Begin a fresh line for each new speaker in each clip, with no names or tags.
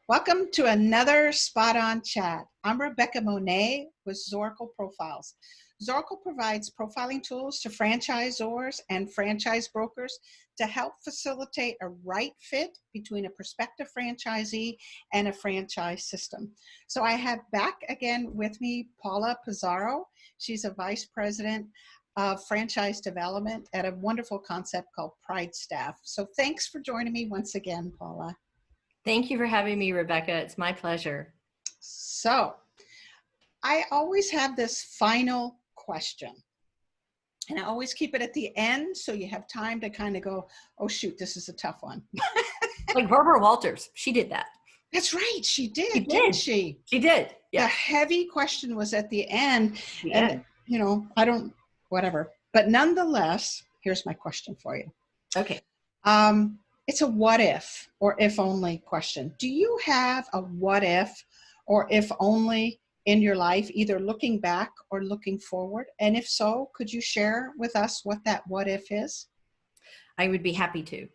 Welcome to another Spot On chat. I'm Rebecca Monet with Zorakle Profiles. Zorakle provides profiling tools to franchisors and franchise brokers to help facilitate a right fit between a prospective franchisee and a franchise system. So I have back again with me Paula Pizarro. She's a vice president of franchise development at a wonderful concept called PrideStaff. So thanks for joining me once again, Paula.
Thank you for having me, Rebecca. It's my pleasure.
So I always have this final question, and I always keep it at the end so you have time to kind of go, oh shoot, this is a tough one.
Like Barbara Walters, she did that.
That's right, she did, didn't she?
She did. Yeah.
The heavy question was at the end, and you know, whatever. But nonetheless, here's my question for you.
Okay.
It's a what if or if only question. Do you have a what if or if only in your life, either looking back or looking forward? And if so, could you share with us what that what if is?
I would be happy to.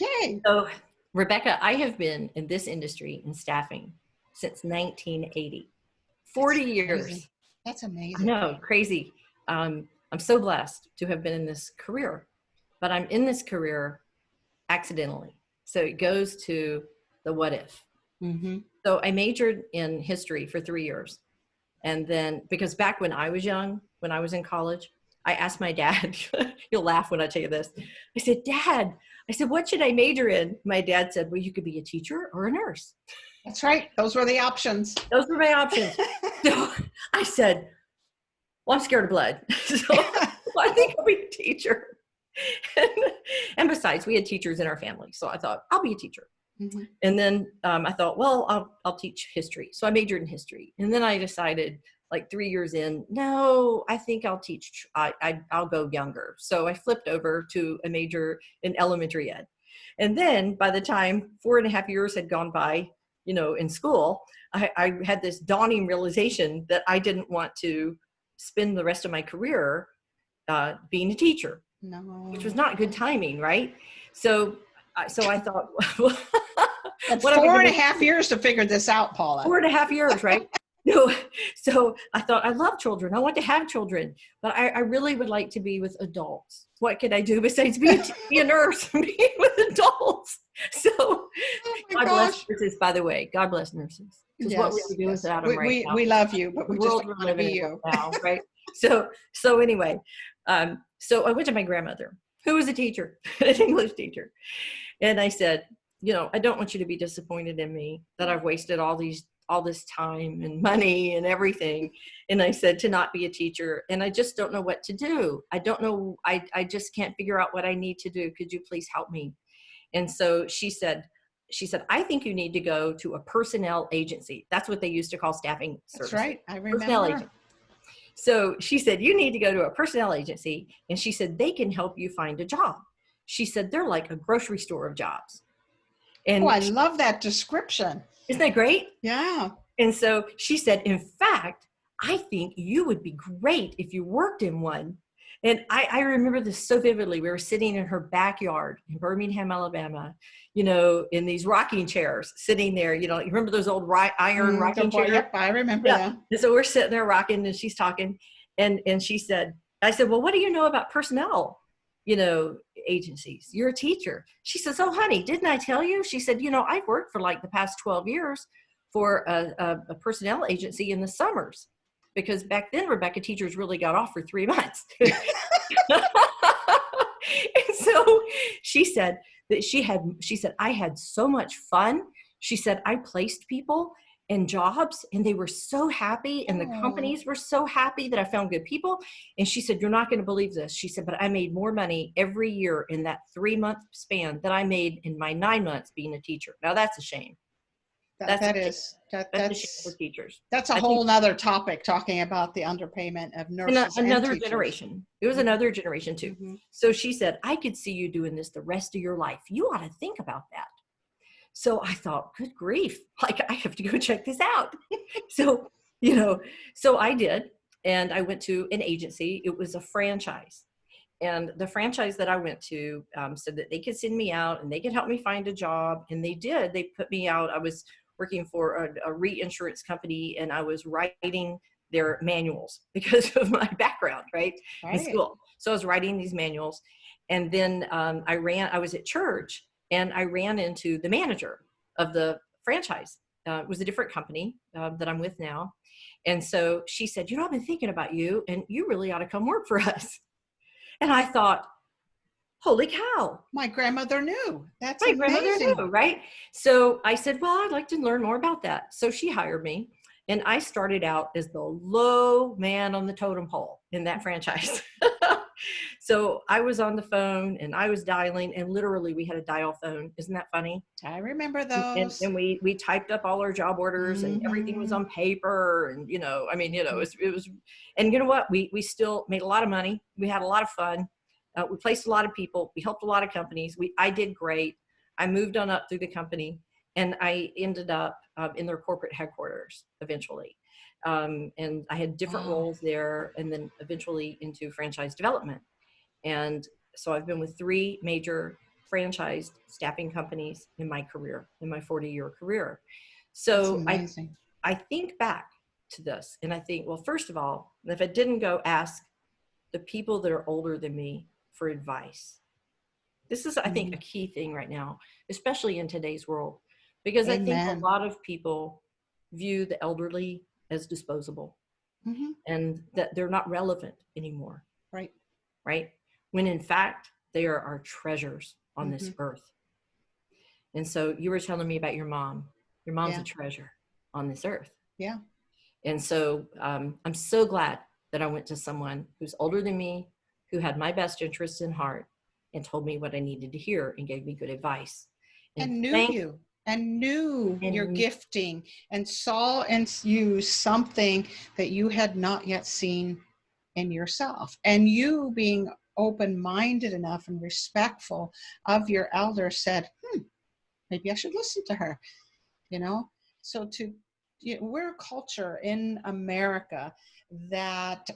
Yay.
So, Rebecca, I have been in this industry in staffing since 1980. 40 years.
Amazing. That's amazing.
I know, crazy. I'm so blessed to have been in this career, but I'm in this career accidentally. So it goes to the what if.
Mm-hmm.
So I majored in history for 3 years. And then, because back when I was young, when I was in college, I asked my dad, you'll laugh when I tell you this. I said, Dad, what should I major in? My dad said, well, you could be a teacher or a nurse.
That's right. Those were the options.
Those were my options. So I said, well, I'm scared of blood. So I think I'll be a teacher. And besides, we had teachers in our family. So I thought, I'll be a teacher.
Mm-hmm.
And then I thought, well, I'll teach history. So I majored in history. And then I decided, like 3 years in, no, I think I'll teach. I'll go younger. So I flipped over to a major in elementary ed. And then by the time 4.5 years had gone by, in school, I had this dawning realization that I didn't want to spend the rest of my career being a teacher.
No.
Which was not good timing, right? So I thought, well,
4.5 years to figure this out, Paula.
4.5 years, right? So I thought, I love children. I want to have children, but I really would like to be with adults. What could I do besides be a nurse and be with adults? So God bless nurses, by the way. God bless nurses. Because what would we do without them right now?
We love you, but we just
don't
want to be you.
Now, right? So anyway, so I went to my grandmother, who was a teacher, an English teacher. And I said, I don't want you to be disappointed in me that I've wasted all this time and money and everything. And I said, to not be a teacher. And I just don't know what to do. I don't know. I just can't figure out what I need to do. Could you please help me? And so she said, I think you need to go to a personnel agency. That's what they used to call staffing services.
That's right. I remember.
Personnel agency. So she said, you need to go to a personnel agency. And she said, they can help you find a job. She said, they're like a grocery store of jobs. And
I love that description.
Isn't that great?
Yeah.
And so she said, in fact, I think you would be great if you worked in one. And I remember this so vividly. We were sitting in her backyard in Birmingham, Alabama, in these rocking chairs, sitting there, you remember those old iron rocking chairs?
Yep, I remember that.
And so we're sitting there rocking and she's talking. And she said, I said, well, what do you know about personnel, agencies? You're a teacher. She says, oh, honey, didn't I tell you? She said, I've worked for like the past 12 years for a personnel agency in the summers. Because back then, Rebecca, teachers really got off for 3 months. And so she said I had so much fun. She said, I placed people in jobs and they were so happy and the companies were so happy that I found good people. And she said, you're not going to believe this. She said, but I made more money every year in that 3-month span that I made in my 9 months being a teacher. Now that's a shame. That's a shame for teachers.
That's a whole nother topic, talking about the underpayment of nurses.
Another generation. It was another generation too. Mm-hmm. So she said, I could see you doing this the rest of your life. You ought to think about that. So I thought, good grief, like I have to go check this out. So I did. And I went to an agency. It was a franchise. And the franchise that I went to said that they could send me out and they could help me find a job. And they did. They put me out. I was working for a reinsurance company, and I was writing their manuals because of my background, right, in
Right.
school. So I was writing these manuals. And then I was at church, and I ran into the manager of the franchise. It was a different company that I'm with now. And so she said, I've been thinking about you, and you really ought to come work for us. And I thought, holy cow.
My grandmother knew. That's
My grandmother
amazing.
knew, right? So I said, well, I'd like to learn more about that. So she hired me, and I started out as the low man on the totem pole in that franchise. So I was on the phone, and I was dialing, and literally we had a dial phone. Isn't that funny?
I remember
And
those.
we typed up all our job orders, and everything was
Mm-hmm.
on paper, and it was, and you know what, we still made a lot of money. We had a lot of fun. We placed a lot of people. We helped a lot of companies. I did great. I moved on up through the company, and I ended up in their corporate headquarters eventually. And I had different
Wow.
roles there, and then eventually into franchise development. And so I've been with 3 major franchised staffing companies in my career, in my 40-year career.
That's
So
amazing.
I think back to this, and I think, well, first of all, if I didn't go ask the people that are older than me for advice, this is, I think,
Mm-hmm.
a key thing right now, especially in today's world, because I think a
Amen.
lot of people view the elderly as disposable,
Mm-hmm.
and that they're not relevant anymore,
Right.
right? When in fact, they are our treasures on
Mm-hmm.
this earth. And so you were telling me about your mom. Your mom's a
Yeah.
treasure on this earth.
Yeah.
And so I'm so glad that I went to someone who's older than me, who had my best interests in heart, and told me what I needed to hear and gave me good advice. And
And knew you and knew your
and
gifting and saw in you something that you had not yet seen in yourself. And you being open-minded enough and respectful of your elder said, maybe I should listen to her, you know? So we're a culture in America that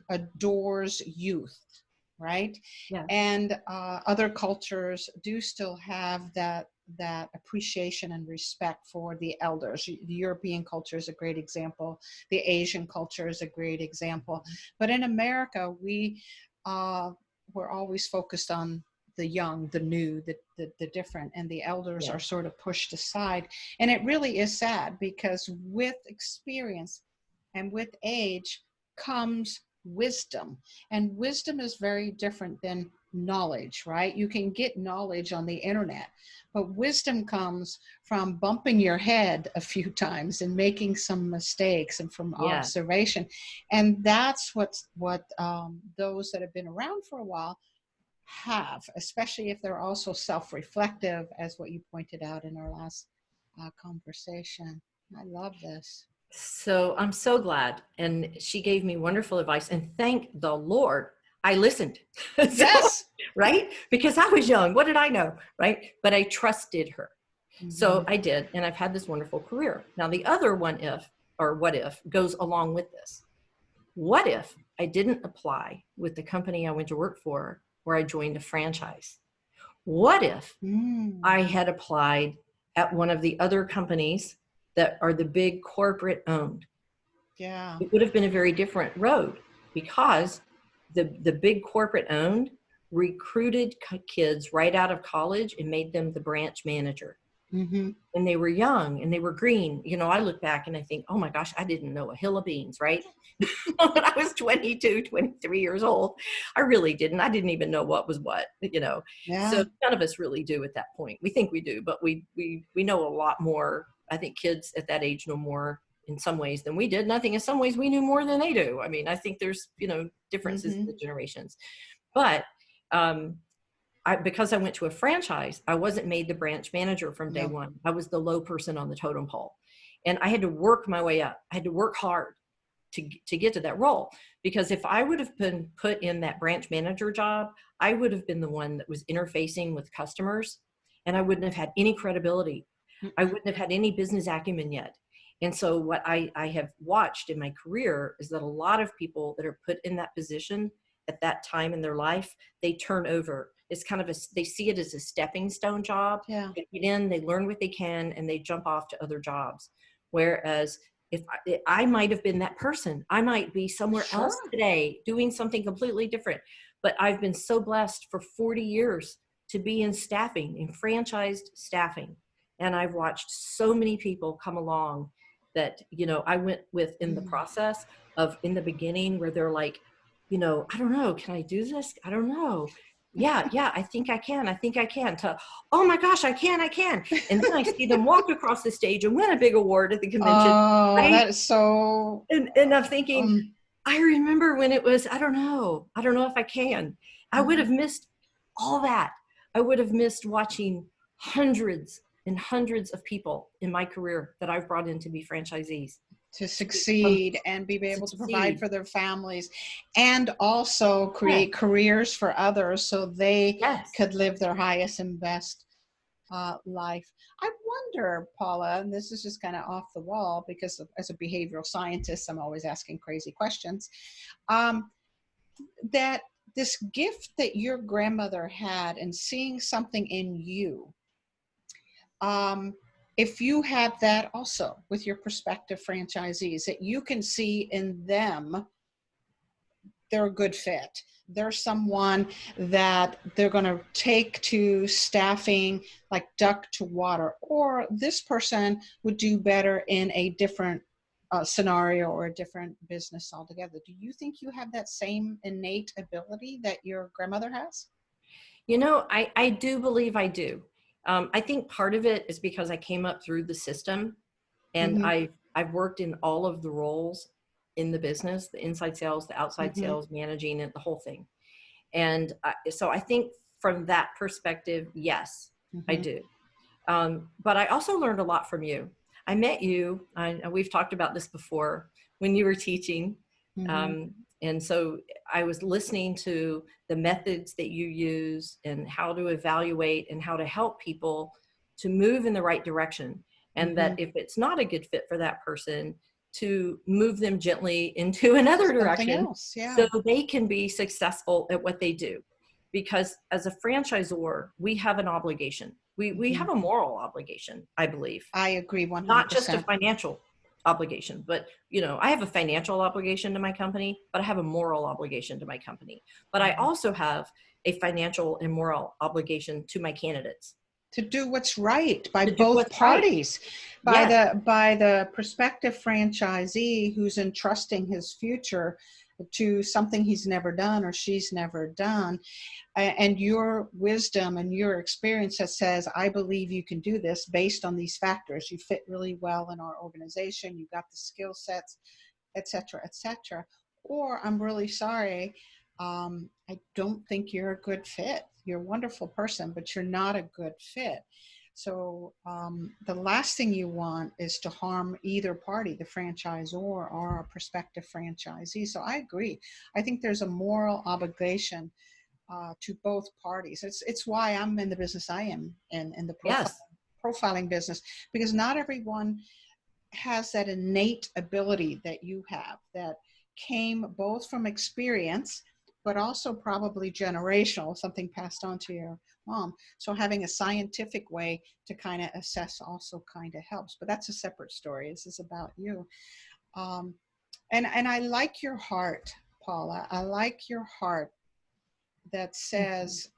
adores youth, right?
yeah,
And other cultures do still have that appreciation and respect for the elders. The European culture is a great example. The Asian culture is a great example. But in America, we're always focused on the young, the new, the different, and the elders
yeah,
are sort of pushed aside. And it really is sad, because with experience and with age comes wisdom. And wisdom is very different than knowledge, right? You can get knowledge on the internet, but wisdom comes from bumping your head a few times and making some mistakes and from
yeah.
observation. And that's what those that have been around for a while have, especially if they're also self-reflective, as what you pointed out in our last conversation. I love this.
So I'm so glad. And she gave me wonderful advice. And thank the Lord I listened. So,
Yes.
right? Because I was young. What did I know? Right? But I trusted her. So
Mm-hmm.
I did. And I've had this wonderful career. Now, the other what if goes along with this. What if I didn't apply with the company I went to work for, where I joined a franchise? What if I had applied at one of the other companies that are the big corporate owned?
Yeah.
It would have been a very different road, because the big corporate owned recruited kids right out of college and made them the branch manager.
Mm-hmm.
And they were young and they were green. I look back and I think, oh my gosh, I didn't know a hill of beans, right? When I was 22, 23 years old, I really didn't. I didn't even know what was what.
Yeah.
So none of us really do at that point. We think we do, but we know a lot more. I think kids at that age know more in some ways than we did. And I think in some ways we knew more than they do. I mean, I think there's, differences in
Mm-hmm.
the generations. But because I went to a franchise, I wasn't made the branch manager from day
No.
one. I was the low person on the totem pole. And I had to work my way up. I had to work hard to get to that role. Because if I would have been put in that branch manager job, I would have been the one that was interfacing with customers, and I wouldn't have had any credibility. I wouldn't have had any business acumen yet. And so what I have watched in my career is that a lot of people that are put in that position at that time in their life, they turn over it's kind of they see it as a stepping stone job.
Yeah.
They get in, they learn what they can, and they jump off to other jobs. Whereas if I might have been that person, I might be somewhere else
Sure.
today doing something completely different. But I've been so blessed for 40 years to be in staffing, in franchised staffing. And I've watched so many people come along that, you know, I went with in the process of in the beginning where they're like, you know, I don't know, can I do this? I don't know. Yeah, I think I can. I think I can. To, oh my gosh, I can. And then I see them walk across the stage and win a big award at the convention.
Oh,
Right?
that is so.
And I'm thinking, I remember when it was, I don't know if I can. I would have missed all that. I would have missed watching hundreds and hundreds of people in my career that I've brought in to be franchisees.
To succeed and be able to provide for their families, and also create careers for others so they could live their highest and best life. I wonder, Paula, and this is just kind of off the wall because as a behavioral scientist, I'm always asking crazy questions, that this gift that your grandmother had and seeing something in you, if you have that also with your prospective franchisees, that you can see in them, they're a good fit. They're someone that they're going to take to staffing like duck to water, or this person would do better in a different scenario or a different business altogether. Do you think you have that same innate ability that your grandmother has?
You know, I do believe I do. I think part of it is because I came up through the system, and I've worked in all of the roles in the business, the inside sales, the outside sales, managing it, the whole thing. And so I think from that perspective, yes, I do. But I also learned a lot from you. I met you, we've talked about this before, when you were teaching. And so I was listening to the methods that you use and how to evaluate and how to help people to move in the right direction. And that if it's not a good fit for that person, to move them gently into another direction so they can be successful at what they do. Because as a franchisor, we have an obligation. We have a moral obligation, I believe.
I agree 100%.
Not just a financial obligation, but you know, I have a financial obligation to my company, but I have a moral obligation to my company. But I also have a financial and moral obligation to my candidates.
To do what's right by both parties, by the prospective franchisee who's entrusting his future to something he's never done or she's never done, and your wisdom and your experience that says, I believe you can do this based on these factors. You fit really well in our organization. You got the skill sets, et cetera, et cetera. Or I'm really sorry, I don't think you're a good fit. You're a wonderful person, but you're not a good fit. So the last thing you want is to harm either party, the franchisor or a prospective franchisee. So I agree. I think there's a moral obligation to both parties. It's why I'm in the business I am in the profiling business, because not everyone has that innate ability that you have, that came both from experience, but also probably generational, something passed on to your mom. So having a scientific way to kind of assess also kind of helps, but that's a separate story. This is about you. And I like your heart, Paula. I like your heart that says,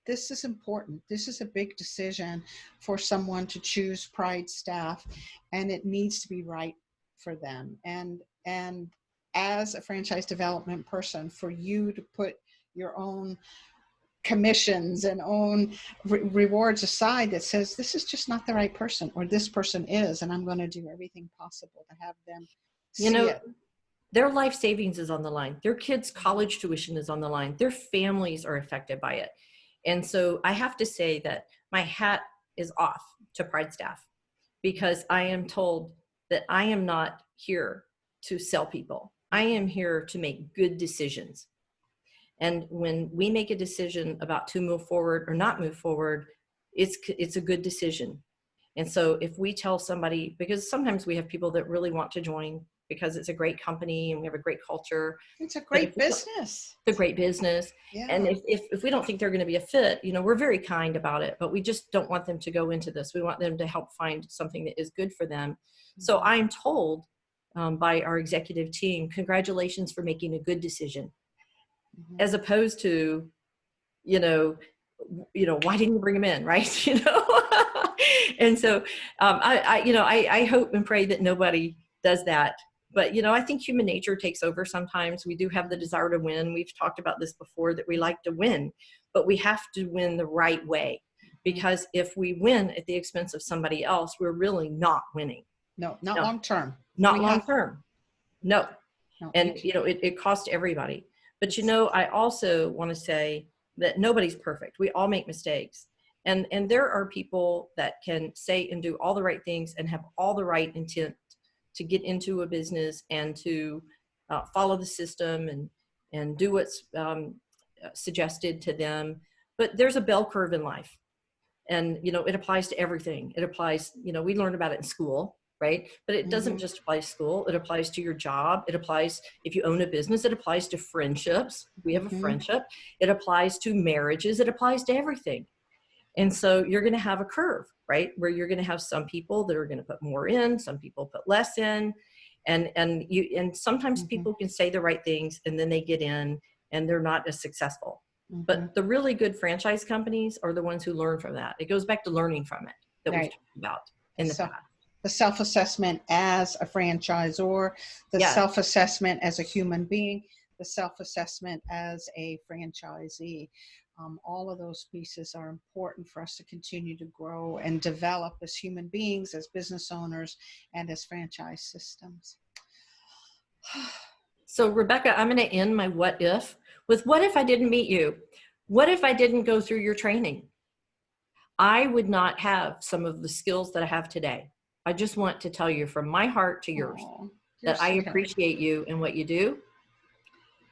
this is important. This is a big decision for someone to choose PrideStaff, and it needs to be right for them. And as a franchise development person, for you to put your own commissions and own rewards aside that says, this is just not the right person, or this person is, and I'm going to do everything possible to have them see it.
Their life savings is on the line. Their kids' college tuition is on the line. Their families are affected by it. And so I have to say that my hat is off to PrideStaff, because I am told that I am not here to sell people. I am here to make good decisions. And when we make a decision about to move forward or not move forward, it's a good decision. And so if we tell somebody, because sometimes we have people that really want to join because it's a great company and we have a great culture.
It's a
But if
great
we don't-
business.
It's a great business.
Yeah.
And if we don't think they're going to be a fit, we're very kind about it, but we just don't want them to go into this. We want them to help find something that is good for them. So I'm told by our executive team, congratulations for making a good decision, as opposed to, why didn't you bring them in? Right. And so I hope and pray that nobody does that. But, I think human nature takes over sometimes. We do have the desire to win. We've talked about this before, that we like to win, but we have to win the right way. Because if we win at the expense of somebody else, we're really not winning.
No, not long term.
Not long term. No. And,
you
it costs everybody. But, I also want to say that nobody's perfect. We all make mistakes. And there are people that can say and do all the right things and have all the right intent to get into a business and to follow the system and do what's suggested to them. But there's a bell curve in life. And, it applies to everything. It applies, we learned about it in school, right? But it doesn't just apply to school. It applies to your job. It applies, if you own a business, it applies to friendships. We have a friendship. It applies to marriages. It applies to everything. And so you're going to have a curve, right? Where you're going to have some people that are going to put more in, some people put less in. And sometimes people can say the right things and then they get in and they're not as successful. But the really good franchise companies are the ones who learn from that. It goes back to learning from it that we've talked about in the past.
The self-assessment as a franchisor, the self-assessment as a human being, the self-assessment as a franchisee. All of those pieces are important for us to continue to grow and develop as human beings, as business owners, and as franchise systems.
So, Rebecca, I'm going to end my what if with what if I didn't meet you? What if I didn't go through your training? I would not have some of the skills that I have today. I just want to tell you from my heart to yours that I appreciate you and what you do,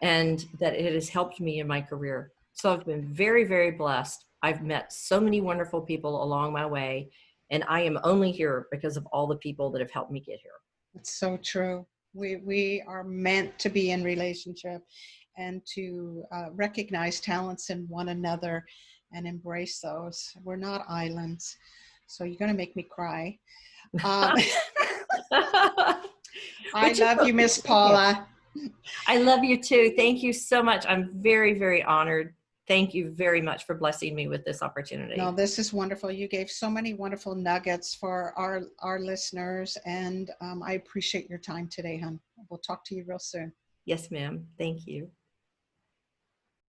and that it has helped me in my career. So I've been very, very blessed. I've met so many wonderful people along my way, and I am only here because of all the people that have helped me get here.
It's so true. We are meant to be in relationship and to recognize talents in one another and embrace those. We're not islands. So you're going to make me cry. I love you, Miss Paula.
I love you too. Thank you so much. I'm very, very honored. Thank you very much for blessing me with this opportunity.
No, this is wonderful. You gave so many wonderful nuggets for our listeners, and I appreciate your time today, hon. We'll talk to you real soon.
Yes, ma'am. Thank you.